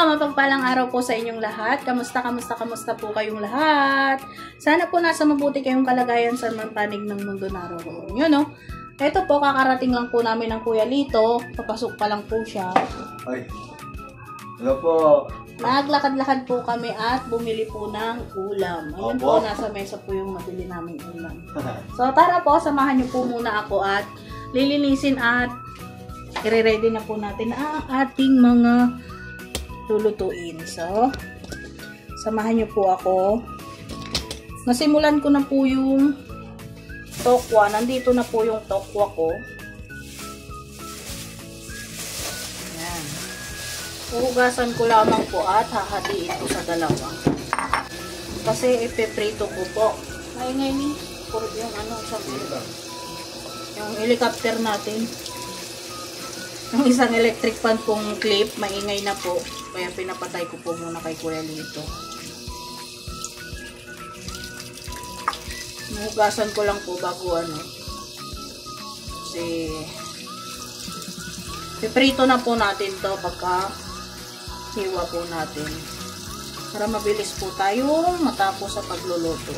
mapagpalang araw po sa inyong lahat. Kamusta po kayong lahat? Sana po nasa mabuti kayong kalagayan sa panig ng mundo naroon. Yun, no? Ito po, kakarating lang po namin ng Kuya Lito. Papasok pa lang po siya. Ay, hello po. Naglakad-lakad po kami at bumili po ng ulam. Ayun po, nasa mesa po yung mabili namin ulam. So, tara po, samahan niyo po muna ako at lilinisin at i-ready na po natin ang ating mga lulutuin. So, samahan niyo po ako. Nasimulan ko na po yung tokwa. Nandito na po yung tokwa ko. Ayan. Uhugasan ko lamang po at hahatiin ko sa dalawa. Kasi ipiprito ko po. Maingay ni. Yung ano, sabi yung helicopter natin. Yung isang electric fan pong clip, maingay na po. Kaya pinapatay ko po muna kay Kuya Lito. Nuhugasan ko lang po bago ano. Kasi piprito na po natin to pagka hiwa po natin. Para mabilis po tayong matapos sa pagluluto.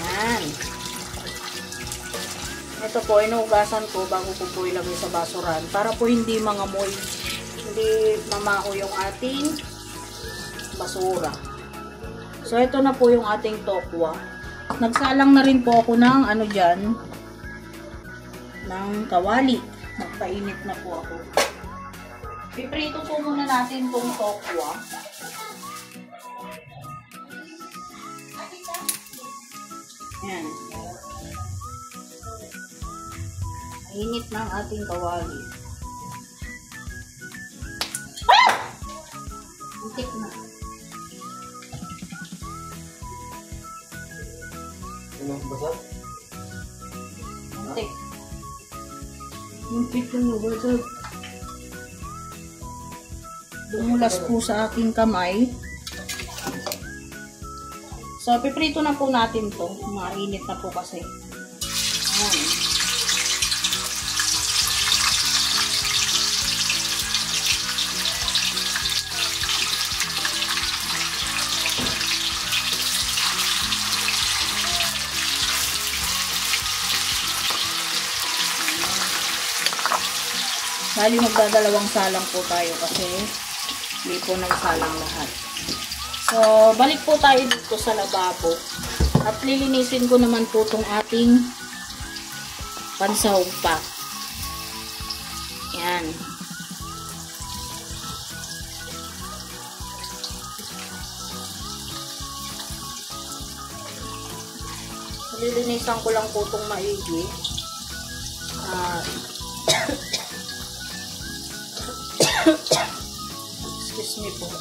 Ayan. Ito po, inuugasan ko bago ko po ilagay sa basuran para po hindi mangamoy, hindi mamaho yung ating basura. So, ito na po yung ating tokwa. Nagsalang na rin po ako ng ano dyan, ng kawali. Nagpainit na po ako. Piprito po muna natin itong tokwa. Ayan. Init ng ating kawali. Ah! Intik na. Ano basag? Intik. Intik na basag. Dumulas po sa aking kamay. So, piprito na po natin to. Mainit na po kasi. Ayan. Bali, magdadalawang salang po tayo kasi hindi po nagsalang lahat. So, balik po tayo dito sa lababo. At lilinisin ko naman po itong ating pansahog pa. Yan. Lilinisan ko lang po itong maigi. Excuse me po.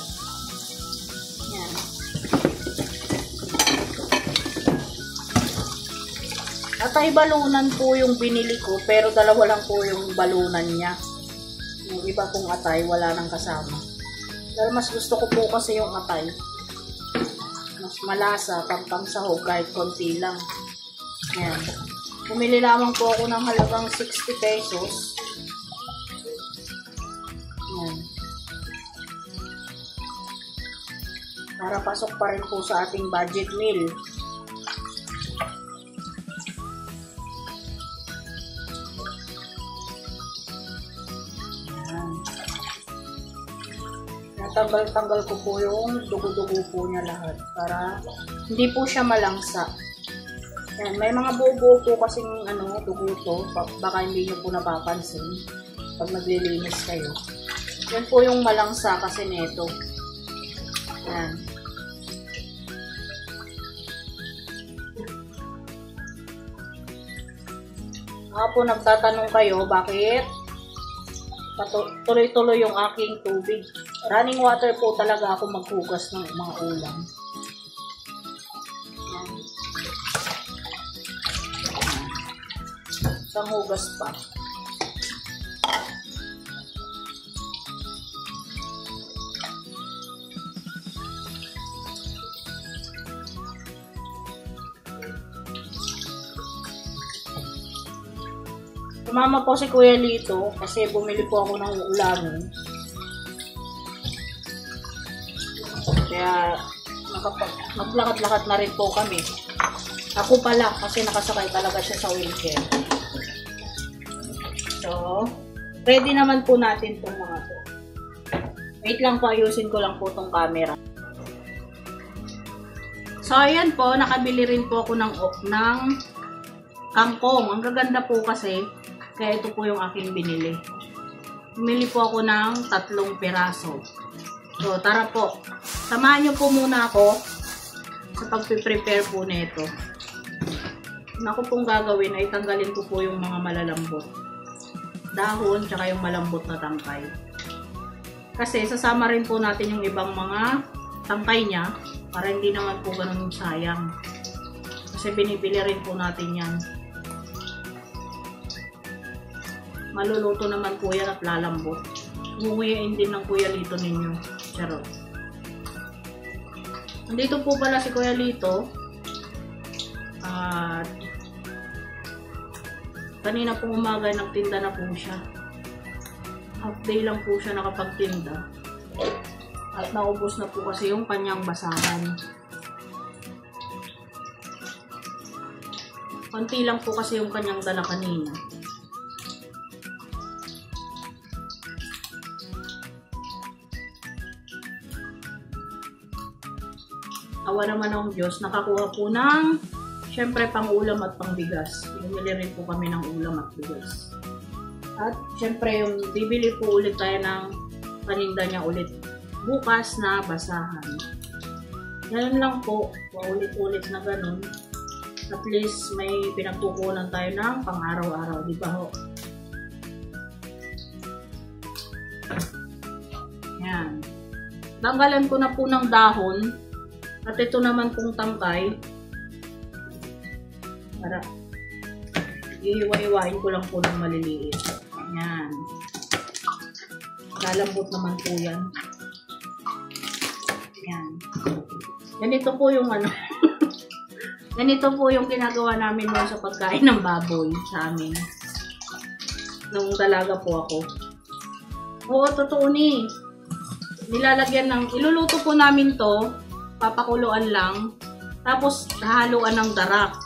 Yan. At ay balunan po yung binili ko, pero dalawa lang po yung balunan niya. Yung iba pong atay, wala nang kasama. Pero mas gusto ko po kasi yung atay. Mas malasa, pampangsahog, kahit konti lang. Yan. Bumili lamang po ako ng halagang 60 pesos. Yan. Para pasok pa rin po sa ating budget meal. Yan. Natanggal-tanggal ko po yung dugo-dugo po niya lahat para hindi po siya malangsa. Yan. May mga buo-buo po kasing ano, dugo to. Baka hindi nyo po napapansin pag naglilinis kayo. Yan po yung malangsa kasi neto. Yan. Baka po nagtatanong kayo bakit tuloy-tuloy yung aking tubig. Running water po talaga ako maghugas ng mga ulam. Yan. Isang hugas pa. Sumama po si Kuya Lito kasi bumili po ako ng ulamin. Kaya maglakad-lakad na rin po kami. Ako pala kasi nakasakay talaga siya sa wheelchair. So, ready naman po natin itong mga to. Wait lang po, ayusin ko lang po itong camera. So, ayan po, nakabili rin po ako ng kangkong. Ang gaganda po kasi, kaya ito po yung aking binili. Bumili po ako ng 3 piraso. So, tara po. Samahan nyo po muna ako sa pag-prepare po nito. Ako pong gagawin ay tanggalin ko po yung mga malalambot. Dahon, tsaka yung malambot na tangkay. Kasi sasama rin po natin yung ibang mga tangkay niya para hindi naman po ganun sayang. Kasi binibili rin po natin yan. Maluluto naman po yan at lalambot. Umuwiin din ng Kuya Lito ninyo. Charot. Nandito po pala si Kuya Lito. At kanina pong umaga nagtinda na po siya. Half day lang po siya nakapagtinda. At naubos na po kasi yung kanyang basahan. Konti lang po kasi yung kanyang dala kanina. Awa naman ng Diyos, nakakuha po ng syempre pang ulam at pang bigas. Bumili rin po kami ng ulam at bigas. At syempre yung bibili po ulit tayo ng paninda niya ulit bukas na basahan. Ganun lang po, paulit-ulit na ganun. At least may pinagkukunan tayo ng pang araw-araw, di ba ho? Yan. Tanggalan ko na po ng dahon. At ito naman pong tangkay. Para iiwa-iwain ko lang po ng maliliit. Yan. Lalambot naman po yan. Yan. Ganito po yung ano. Ganito po yung ginagawa namin noon sa pagkain ng baboy sa amin. Nung dalaga po ako. Oo, totoo ni. Nilalagyan ng, iluluto po namin to. Papakuluan lang. Tapos, hahaluan ng darak.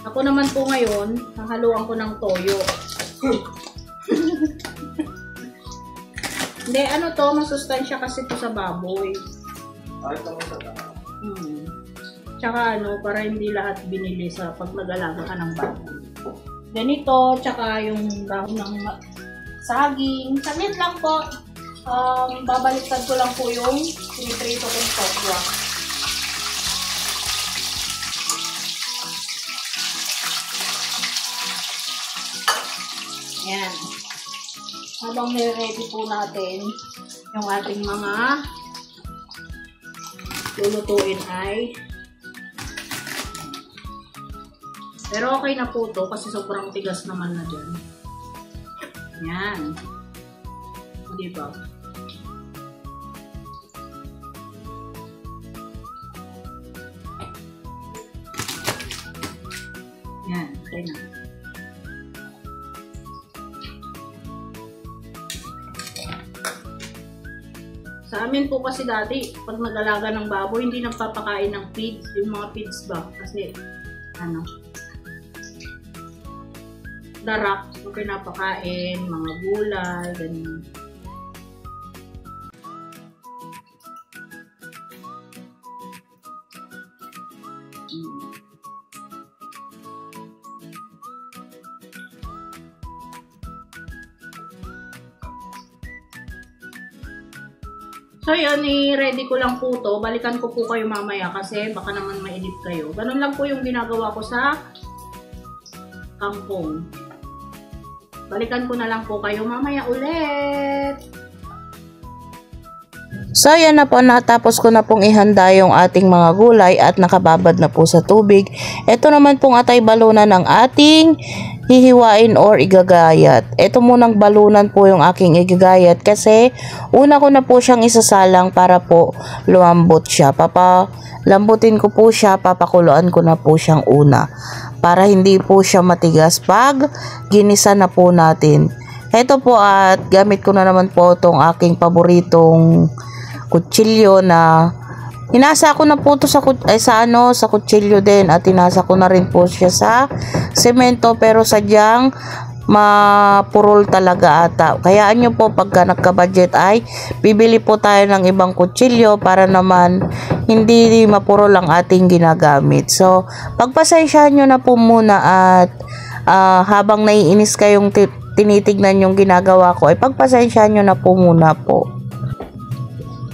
Ako naman po ngayon, hahaluan ko ng toyo. Hindi, ano to, masustansya kasi to sa baboy. Ay, ito mo sa Tsaka ano, para hindi lahat binili sa pag nag-alaga ka ng baboy. Ganito, tsaka yung dahon ng saging. Saglit lang po. Babaliktad ko lang po yung piniprito kong tokwa. Yan. Habang nire-ready po natin yung ating mga lulutuin ay pero okay na po to kasi sobrang tigas naman na dyan. Yan. Diba? Yan. Okay na. Sa amin po kasi dati, pag nag-alaga ng baboy, hindi nagpapakain ng feeds, yung mga feeds ba? Kasi, ano, darak, yung pinapakain, mga gulay, ganyan. So yun, i-ready ko lang po to. Balikan ko po kayo mamaya kasi baka naman ma-edit kayo. Ganun lang po yung ginagawa ko sa kangkong. Balikan ko na lang po kayo mamaya ulit. So yan na po, natapos ko na pong ihanda yung ating mga gulay at nakababad na po sa tubig. Ito naman pong atay balunan ng ating hihiwain or igagayat. Ito munang balunan po yung aking igagayat kasi una ko na po siyang isasalang para po lumambot siya. Papalambutin ko po siya, papakuluan ko na po siyang una para hindi po siya matigas pag ginisa na po natin. Ito po at gamit ko na naman po itong aking paboritong kutsilyo na hinasa ko na po ito sa kutsilyo din at hinasa ko na rin po siya sa semento pero sadyang mapurol talaga ata. Kayaan nyo po pagka nagka-budget ay bibili po tayo ng ibang kutsilyo para naman hindi mapurol ang ating ginagamit. So, pagpasensyahan nyo na po muna at habang naiinis kayong tinitignan yung ginagawa ko ay pagpasensyahan nyo na po muna po.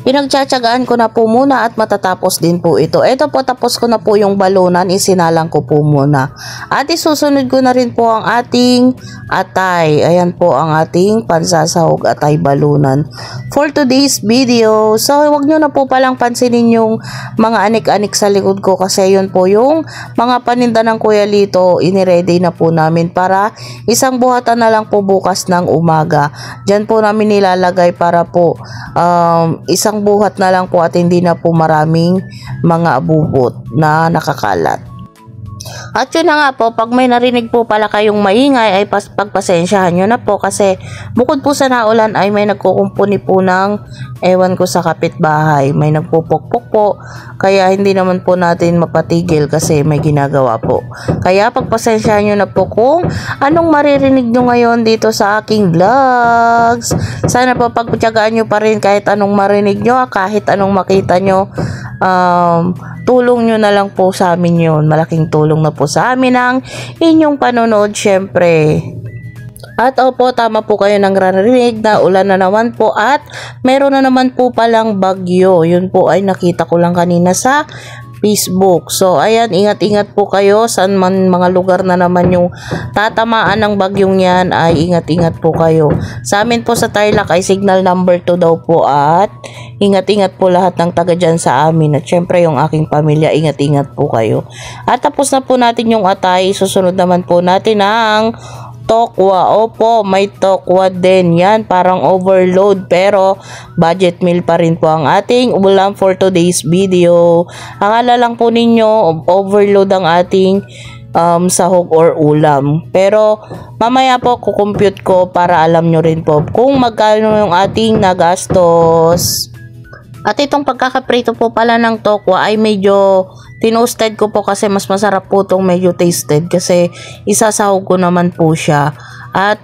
Pinagtsatsagaan ko na po muna at matatapos din po ito. Ito po, tapos ko na po yung balunan, isinalang ko po muna. At isusunod ko na rin po ang ating atay. Ayan po ang ating pansasahog atay balunan for today's video. So, huwag nyo na po palang pansinin yung mga anik-anik sa likod ko kasi yun po yung mga paninda ng Kuya Lito. Iniready na po namin para isang buhatan na lang po bukas ng umaga. Diyan po namin nilalagay para po isang buhat na lang po at hindi na po maraming mga abubot na nakakalat. At yun na nga po, pag may narinig po pala kayong maingay ay pagpasensyahan nyo na po kasi bukod po sa naulan ay may nagkukumpuni po ng ewan ko sa kapitbahay. May nagpupukpok po kaya hindi naman po natin mapatigil kasi may ginagawa po. Kaya pagpasensyahan nyo na po kung anong maririnig nyo ngayon dito sa aking vlogs. Sana po pagpatyagaan nyo pa rin kahit anong marinig nyo, kahit anong makita nyo. Tulong nyo na lang po sa amin yun. Malaking tulong na po sa amin ang inyong panonood syempre. At opo, tama po kayo ng narinig na ulan na naman po at meron na naman po palang bagyo. Yun po ay nakita ko lang kanina sa Facebook. So, ayan, ingat-ingat po kayo saan man mga lugar na naman yung tatamaan ng bagyong yan ay ingat-ingat po kayo. Sa amin po sa Tarlac ay signal number 2 daw po at ingat-ingat po lahat ng taga dyan sa amin at syempre yung aking pamilya, ingat-ingat po kayo. At tapos na po natin yung atay, susunod naman po natin ang tokwa. Opo, may tokwa din. Yan, parang overload pero budget meal pa rin po ang ating ulam for today's video. Akala lang po ninyo overload ang ating sahog or ulam. Pero mamaya po kukompute ko para alam nyo rin po kung magkano yung ating nagastos. At itong pagkakaprito po pala ng tokwa ay medyo tinoasted ko po kasi mas masarap po itong medyo tasted kasi isasahog ko naman po siya. At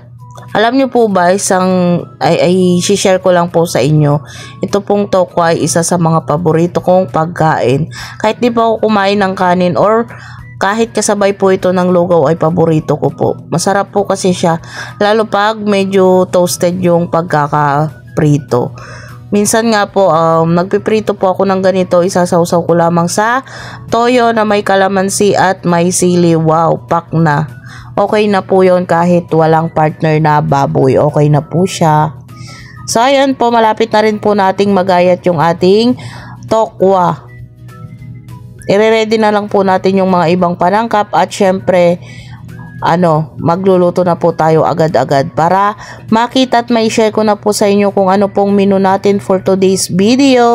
alam nyo po ba, share ko lang po sa inyo. Ito pong tokwa ay isa sa mga paborito kong pagkain. Kahit di pa ako kumain ng kanin or kahit kasabay po ito ng lugaw ay paborito ko po. Masarap po kasi siya lalo pag medyo toasted yung pagkakaprito. Minsan nga po, nagpiprito po ako ng ganito, isasawsaw ko lamang sa toyo na may kalamansi at may sili. Wow, pak na. Okay na po yun kahit walang partner na baboy. Okay na po siya. So, ayan po, malapit na rin po nating magayat yung ating tokwa. I-ready na lang po natin yung mga ibang panangkap at syempre, magluluto na po tayo agad-agad para makita at may share ko na po sa inyo kung ano pong menu natin for today's video.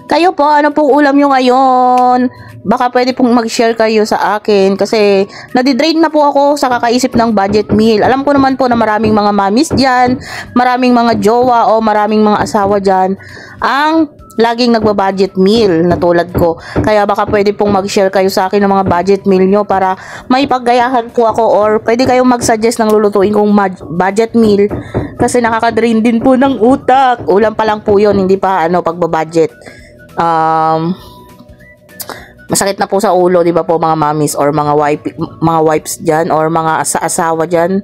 Kayo po, ano pong ulam nyo ngayon? Baka pwede pong mag-share kayo sa akin kasi nadidrain na po ako sa kakaisip ng budget meal. Alam ko naman po na maraming mga mamis dyan, maraming mga jowa o maraming mga asawa dyan ang laging nagbabudget meal na tulad ko. Kaya baka pwede pong mag-share kayo sa akin ng mga budget meal nyo para may paggayahan po ako or pwede kayong mag-suggest ng lulutuin kong budget meal kasi nakaka-drain din po ng utak. Ulam pa lang po yun, hindi pa pagbabudget. Masakit na po sa ulo, di ba po mga mamis or mga wipes dyan or mga asawa dyan.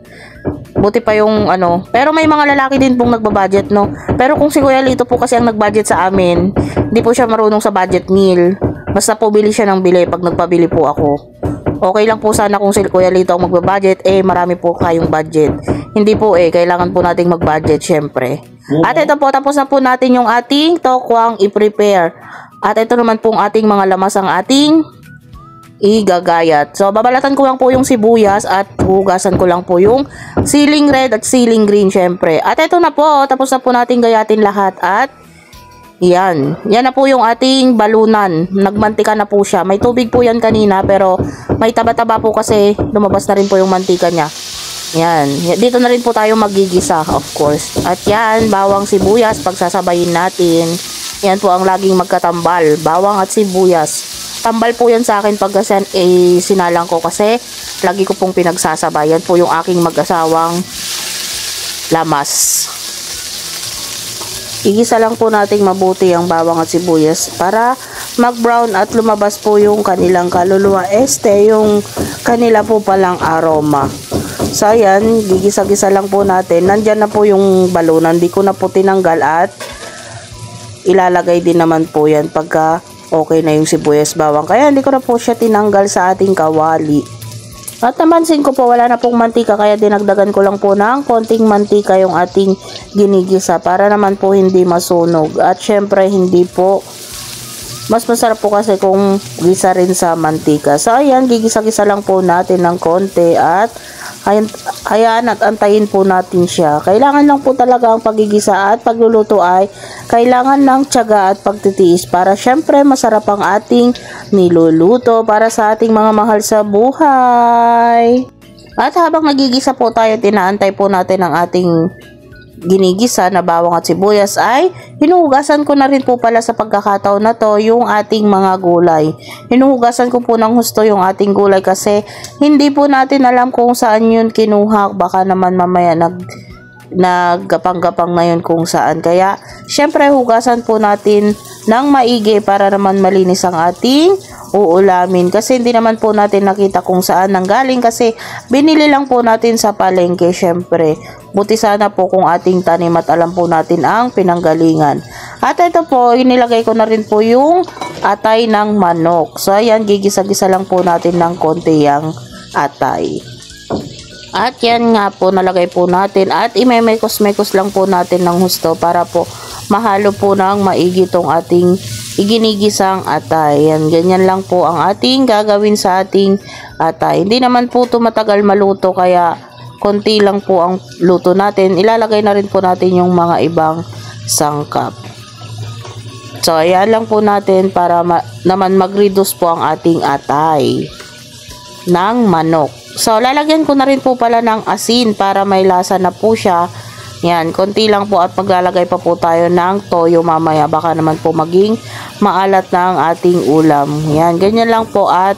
Buti pa yung pero may mga lalaki din pong nagbabudget, no? Pero kung si Kuya Lito po kasi ang nagbudget sa amin, hindi po siya marunong sa budget meal. Basta po bili siya ng bili pag nagpabili po ako. Okay lang po sana kung si Kuya Lito ang magbabudget, marami po kayong budget. Hindi po kailangan po nating mag-budget syempre. At ito po, tapos na po natin yung ating tokwang i-prepare. At ito naman pong ating mga lamas ang ating igagayat. So, babalatan ko lang po yung sibuyas at hugasan ko lang po yung siling red at siling green syempre. At ito na po, tapos na po natin gayatin lahat at Yan. Yan na po yung ating balunan. Nagmantika na po siya. May tubig po yan kanina pero may taba-taba po kasi lumabas na rin po yung mantika niya. Yan. Dito na rin po tayo magigisa, of course. At yan, bawang sibuyas, pagsasabayin natin. Yan po ang laging magkatambal. Bawang at sibuyas. Tambal po yan sa akin pag sinalang ko kasi lagi ko pong pinagsasabayan po yung aking mag-asawang lamas. Igisa lang po nating mabuti ang bawang at sibuyas para mag-brown at lumabas po yung kanilang kaluluwa. Yung kanila po palang aroma. So, ayan, gigisa-gisa lang po natin. Nandyan na po yung balunan. Di ko na po tinanggal at ilalagay din naman po yan pagka okay na yung sibuyas bawang. Kaya hindi ko na po siya tinanggal sa ating kawali. At namansin ko po wala na pong mantika kaya dinagdagan ko lang po ng konting mantika yung ating ginigisa para naman po hindi masunog. At syempre hindi po, mas masarap po kasi kung gisa rin sa mantika. So ayan, gigisa-gisa lang po natin ng konti at ayan at antayin po natin siya. Kailangan lang po talaga ang pagigisa at pagluluto ay kailangan ng tiyaga at pagtitiis para syempre masarap ang ating niluluto para sa ating mga mahal sa buhay. At habang nagigisa po tayo, tinaantay po natin ang ating ginigisa na bawang at sibuyas ay hinuhugasan ko na rin po pala sa pagkakataon na to yung ating mga gulay. Hinuhugasan ko po ng husto yung ating gulay kasi hindi po natin alam kung saan yun kinuha. Baka naman mamaya naggapang-gapang na yun kung saan. Kaya syempre hugasan po natin ng maigi para naman malinis ang ating uulamin. Kasi hindi naman po natin nakita kung saan nanggaling kasi binili lang po natin sa palengke syempre. Buti sana po kung ating tanim at alam po natin ang pinanggalingan. At ito po, inilagay ko na rin po yung atay ng manok. So ayan, gigisa-gisa lang po natin ng konti yung atay. At yan nga po, nalagay po natin at imemekos-mekos lang po natin ng husto para po mahalo po ng maigi tong ating iginigisang atay. Yan, ganyan lang po ang ating gagawin sa ating atay. Hindi naman po ito matagal maluto kaya konti lang po ang luto natin. Ilalagay na rin po natin yung mga ibang sangkap. So, ayan lang po natin para naman mag-reduce po ang ating atay ng manok. So, lalagyan ko na rin po pala ng asin para may lasa na po siya. Yan, konti lang po at maglalagay pa po tayo ng toyo mamaya. Baka naman po maging maalat na ang ating ulam. Yan, ganyan lang po at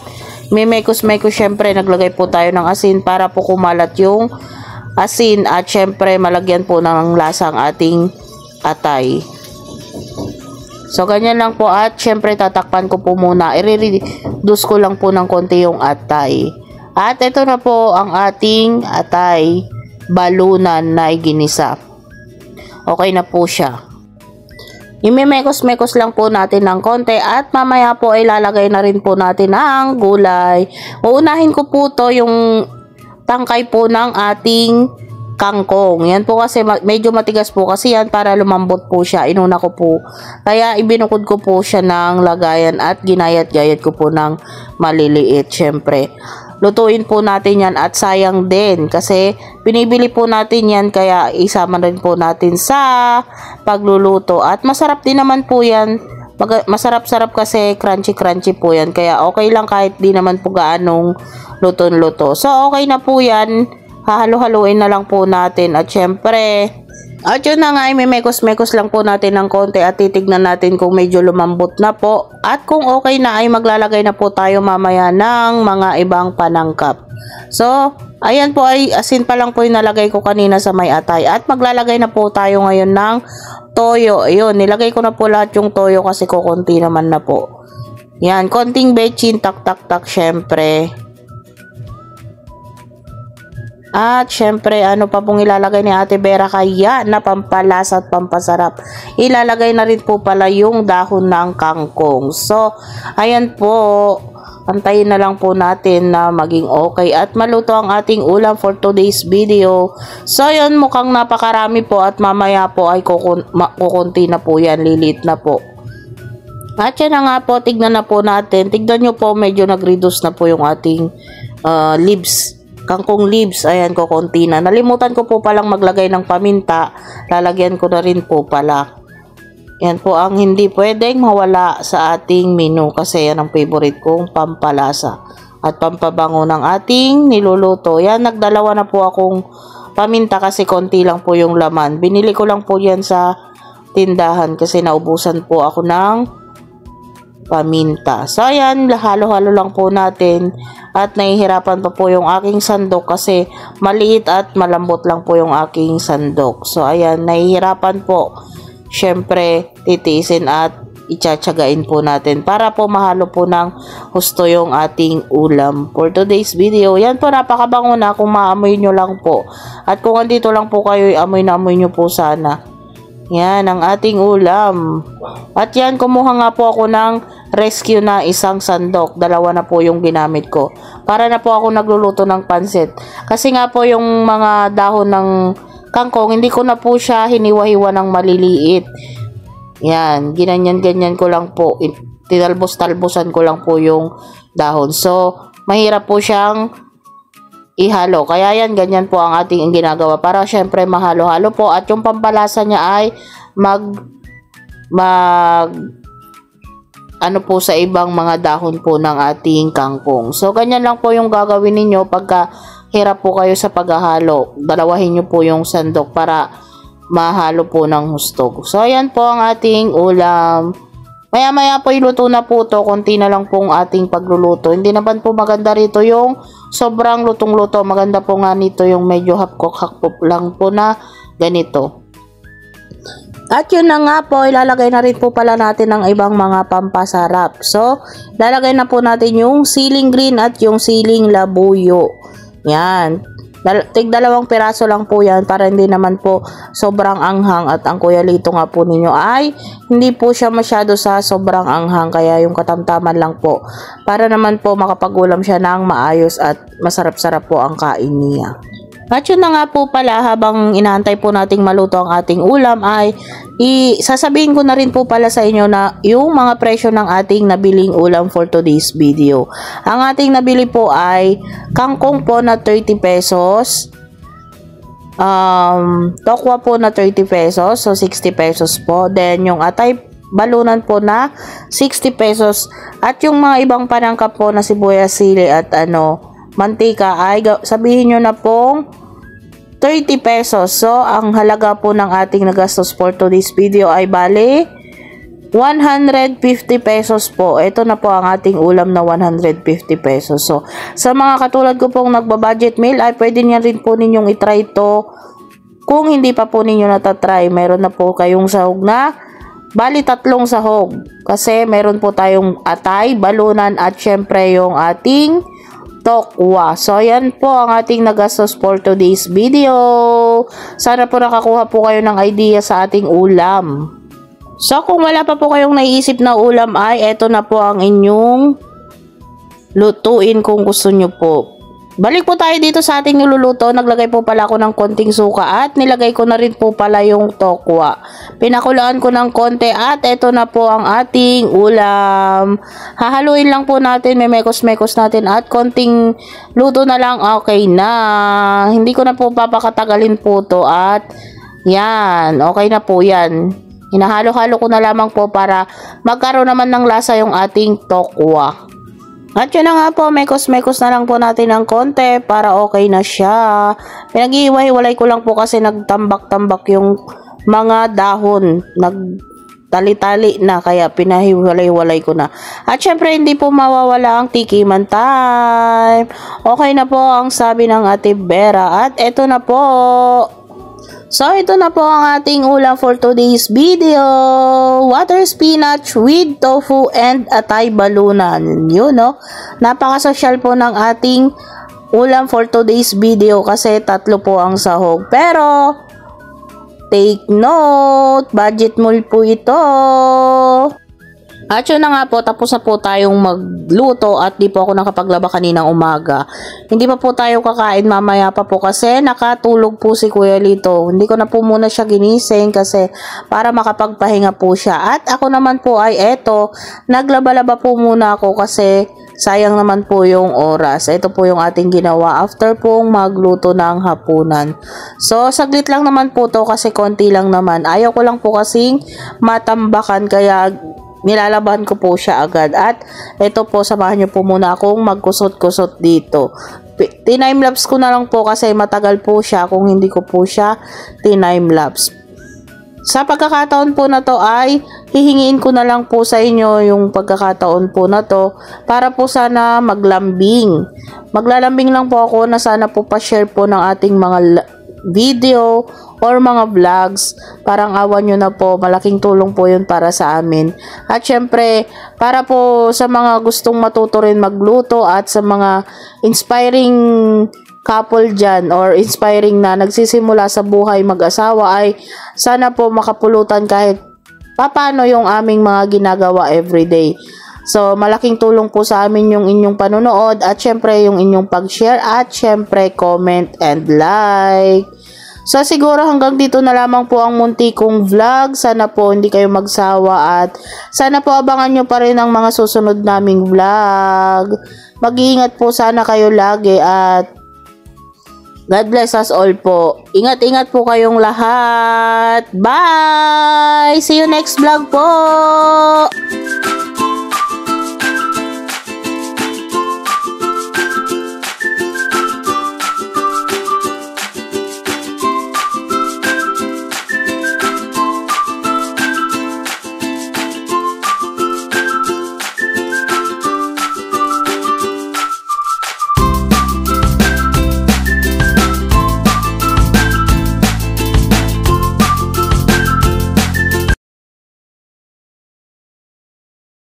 mekos-mekos syempre naglagay po tayo ng asin para po kumalat yung asin at syempre malagyan po ng lasa ang ating atay. So, ganyan lang po at syempre tatakpan ko po muna. I-reduce ko lang po ng konti yung atay. At ito na po ang ating atay balunan na iginisa. Okay na po siya. Imemekos-mekos lang po natin ng konti at mamaya po ay lalagay na rin po natin ang gulay. Uunahin ko po to yung tangkay po ng ating kangkong. Yan po kasi medyo matigas po kasi yan para lumambot po siya. Inuna ko po. Kaya ibinukod ko po siya ng lagayan at ginayat-gayat ko po ng maliliit syempre. Lutuin po natin yan at sayang din kasi binibili po natin yan kaya isama rin po natin sa pagluluto at masarap din naman po yan. Masarap-sarap kasi crunchy-crunchy po yan kaya okay lang kahit di naman po gaanong luto-luto. So okay na po yan, hahalo-haluin na lang po natin at syempre at yun na nga, mekos-mekos lang po natin ng konti at titignan natin kung medyo lumambot na po. At kung okay na ay maglalagay na po tayo mamaya ng mga ibang panangkap. So, ayan po ay asin pa lang po yung nalagay ko kanina sa may atay. At maglalagay na po tayo ngayon ng toyo. Ayun, nilagay ko na po lahat yung toyo kasi kukunti naman na po. Yan, konting bechin, tak-tak-tak syempre. At syempre, ano pa pong ilalagay ni Ate Vera kaya na pampalasa at pampasarap. Ilalagay na rin po pala yung dahon ng kangkong. So, ayan po. Antayin na lang po natin na maging okay at maluto ang ating ulam for today's video. So, yun, mukhang napakarami po at mamaya po ay kukunti na po yan. Lilit na po. At yan na nga po, tignan na po natin. Tignan nyo po, medyo nag-reduce na po yung ating leaves. Kangkong leaves, ayan ko konti na. Nalimutan ko po palang maglagay ng paminta. Lalagyan ko na rin po pala. Yan po ang hindi pwedeng mawala sa ating menu kasi yan ang favorite kong pampalasa at pampabango ng ating niluluto. Yan, nagdalawa na po akong paminta kasi konti lang po yung laman. Binili ko lang po yan sa tindahan kasi naubusan po ako ng paminta. So, ayan, halo-halo lang po natin at nahihirapan pa po yung aking sandok kasi maliit at malambot lang po yung aking sandok. So, ayan, nahihirapan po. Syempre, titiisin at itsatsagain po natin para po mahalo po ng husto yung ating ulam. For today's video, yan po, napakabango na kung maamoy nyo lang po. At kung andito lang po kayo, amoy na amoy nyo po sana. Yan, ang ating ulam. At yan, kumuha nga po ako ng rescue na isang sandok. Dalawa na po yung ginamit ko. Para na po ako nagluluto ng pansit. Kasi nga po yung mga dahon ng kangkong, hindi ko na po siya hiniwa-hiwa ng maliliit. Yan, ginanyan-ganyan ko lang po. Tinalbos-talbosan ko lang po yung dahon. So, mahirap po siyang ihalo. Kaya yan, ganyan po ang ating ginagawa. Para syempre mahalo-halo po. At yung pampalasa niya ay ano po sa ibang mga dahon po ng ating kangkong. So, ganyan lang po yung gagawin ninyo pagka hirap po kayo sa paghahalo. Dalawahin nyo po yung sandok para mahalo po ng husto. So, ayan po ang ating ulam. Maya-maya po iluto na po to. Konti na lang pong ating pagluluto. Hindi naman po maganda rito yung sobrang lutong-luto. Maganda po nga nito yung medyo hapkok-hapkok lang po na ganito. At yun na nga po, ilalagay na rin po pala natin ang ibang mga pampasarap. So, ilalagay na po natin yung siling green at yung siling labuyo. Yan. Tig-2 piraso lang po yan para hindi naman po sobrang anghang. At ang Kuya Lito nga po ninyo ay hindi po siya masyado sa sobrang anghang. Kaya yung katamtaman lang po. Para naman po makapagulam siya ng maayos at masarap-sarap po ang kain niya. At yun na nga po pala, habang inaantay po nating maluto ang ating ulam ay sasabihin ko na rin po pala sa inyo na yung mga presyo ng ating nabiling ulam for today's video. Ang ating nabili po ay kangkong po na 30 pesos, tokwa po na 30 pesos, so 60 pesos po. Then yung atay balunan po na 60 pesos. At yung mga ibang panangkap po na sibuyas, sili at mantika ay sabihin nyo na pong 30 pesos. So, ang halaga po ng ating nagastos for today's video ay bali 150 pesos po. Ito na po ang ating ulam na 150 pesos. So, sa mga katulad ko pong nagbabudget meal ay pwede niya rin po ninyong itry ito. Kung hindi pa po ninyo natatry, meron na po kayong sahog na bali 3 sahog. Kasi meron po tayong atay, balunan at syempre yung ating tokwa. So, yan po ang ating nagastos for today's video. Sana po nakakuha po kayo ng idea sa ating ulam. So, kung wala pa po kayong naiisip na ulam ay eto na po ang inyong lutuin kung gusto nyo po. Balik po tayo dito sa ating niluluto. Naglagay po pala ako ng konting suka at nilagay ko na rin po pala yung tokwa. Pinakulaan ko ng konti at eto na po ang ating ulam. Hahaluin lang po natin, may mekos-mekos natin at konting luto na lang, okay na. Hindi ko na po papakatagalin po to at yan, okay na po yan. Hinahalo-halo ko na lamang po para magkaroon naman ng lasa yung ating tokwa. At yun na nga po, mekos-mekos na lang po natin ng konti para okay na siya. Pinag-iiwa-hiwalay ko lang po kasi nagtambak-tambak yung mga dahon. Nagtali-tali na kaya pinahiwalay-hiwalay ko na. At syempre hindi po mawawala ang tikiman time. Okay na po ang sabi ng Ate Vera. At eto na po. So, ito na po ang ating ulam for today's video. Water spinach with tofu and atay balunan. Yun, no? Napakasosyal po ng ating ulam for today's video kasi 3 po ang sahog. Pero, take note, budget meal po ito. At yun na nga po, tapos na po tayong magluto at di po ako nakapaglaba kaninang umaga. Hindi pa po tayo kakain, mamaya pa po kasi nakatulog po si Kuya Lito. Hindi ko na po muna siya ginising kasi para makapagpahinga po siya. At ako naman po ay eto, naglaba-laba po muna ako kasi sayang naman po yung oras. Ito po yung ating ginawa after pong magluto ng hapunan. So, saglit lang naman po to kasi konti lang naman. Ayaw ko lang po kasing matambakan kaya nilalaban ko po siya agad. At ito po, samahan nyo po muna akong magkusot-kusot dito. Tinime-lapse ko na lang po kasi matagal po siya kung hindi ko po siya tinime-lapse. Sa pagkakataon po na to ay hihingiin ko na lang po sa inyo yung pagkakataon po na to para po sana maglambing. Maglalambing lang po ako na sana po pa-share po ng ating mga video or mga vlogs. Parang awan nyo na po, malaking tulong po yun para sa amin. At syempre, para po sa mga gustong matuto rin magluto at sa mga inspiring couple dyan or inspiring na nagsisimula sa buhay mag-asawa ay sana po makapulutan kahit papano yung aming mga ginagawa everyday. So, malaking tulong po sa amin yung inyong panonood at syempre yung inyong pag-share at syempre comment and like. So, siguro hanggang dito na lamang po ang munti kong vlog. Sana po hindi kayo magsawa at sana po abangan nyo pa rin ang mga susunod naming vlog. Mag-iingat po sana kayo lagi at God bless us all po. Ingat-ingat po kayong lahat. Bye! See you next vlog po!